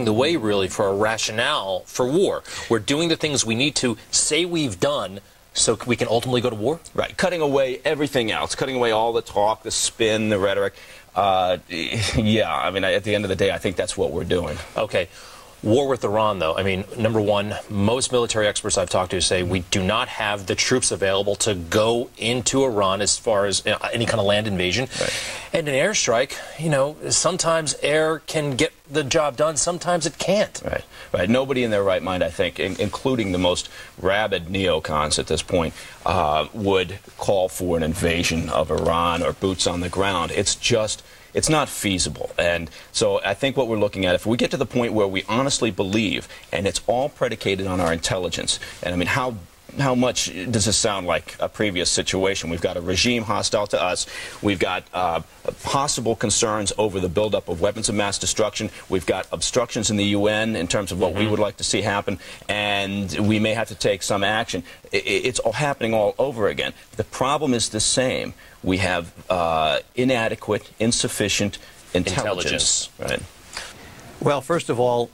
the way, really, for a rationale for war. We're doing the things we need to say we've done so we can ultimately go to war? Right. Cutting away everything else. Cutting away all the talk, the spin, the rhetoric. Yeah, I mean, at the end of the day, I think that's what we're doing. Okay. War with Iran, though. I mean, number one, most military experts I've talked to say we do not have the troops available to go into Iran as far as any kind of land invasion. Right. And an airstrike, you know, sometimes air can get the job done, sometimes it can't. Right. Right. Nobody in their right mind, I think, including the most rabid neocons at this point, would call for an invasion of Iran or boots on the ground. It's not feasible. And so I think what we're looking at, if we get to the point where we honestly believe, and it's all predicated on our intelligence, and I mean, how much does this sound like a previous situation? We've got a regime hostile to us. We've got possible concerns over the buildup of weapons of mass destruction. We've got obstructions in the UN in terms of what we would like to see happen, and we may have to take some action. It's all happening all over again. The problem is the same. We have inadequate, insufficient intelligence. Right. Well, first of all,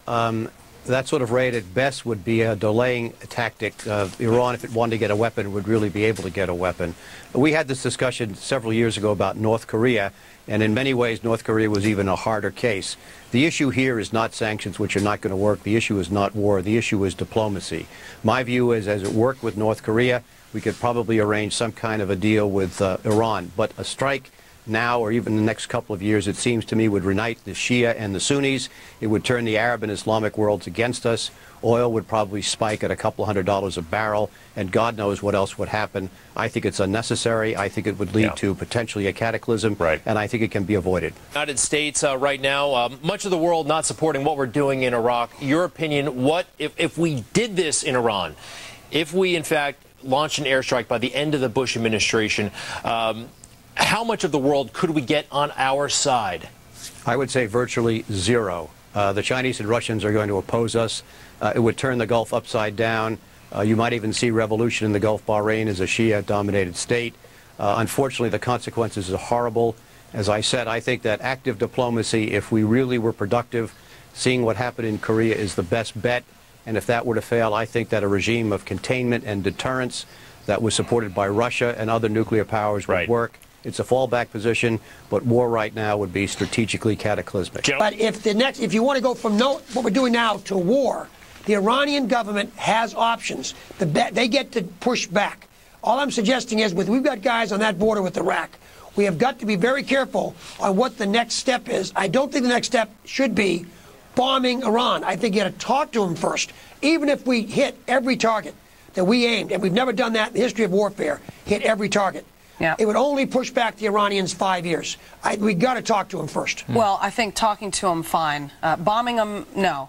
that sort of raid at best would be a delaying tactic. Iran, if it wanted to get a weapon, would really be able to get a weapon. We had this discussion several years ago about North Korea, and in many ways North Korea was even a harder case. The issue here is not sanctions, which are not going to work. The issue is not war. The issue is diplomacy. My view is, as it worked with North Korea, we could probably arrange some kind of a deal with Iran. But a strike now or even the next couple of years, it seems to me, would reunite the Shia and the Sunnis. It would turn the Arab and Islamic worlds against us. Oil would probably spike at a couple $100 a barrel, and God knows what else would happen. I think it's unnecessary. I think it would lead to potentially a cataclysm, and I think it can be avoided. United States right now, much of the world not supporting what we're doing in Iraq. Your opinion, what if we did this in Iran, if we in fact launched an airstrike by the end of the Bush administration, how much of the world could we get on our side? I would say virtually zero. The Chinese and Russians are going to oppose us. It would turn the Gulf upside down. You might even see revolution in the Gulf. Bahrain is a Shia-dominated state. Unfortunately, the consequences are horrible. As I said, I think that active diplomacy, if we really were productive, seeing what happened in Korea is the best bet. And if that were to fail, I think that a regime of containment and deterrence that was supported by Russia and other nuclear powers would work. It's a fallback position, but war right now would be strategically cataclysmic. But if you want to go from what we're doing now to war, the Iranian government has options. They get to push back. All I'm suggesting is, we've got guys on that border with Iraq. We have got to be very careful on what the next step is. I don't think the next step should be bombing Iran. I think you got to talk to them first. Even if we hit every target that we aimed, and we've never done that in the history of warfare, hit every target. Yeah. It would only push back the Iranians 5 years. We got to talk to them first. Well, I think talking to them, fine. Bombing them, no.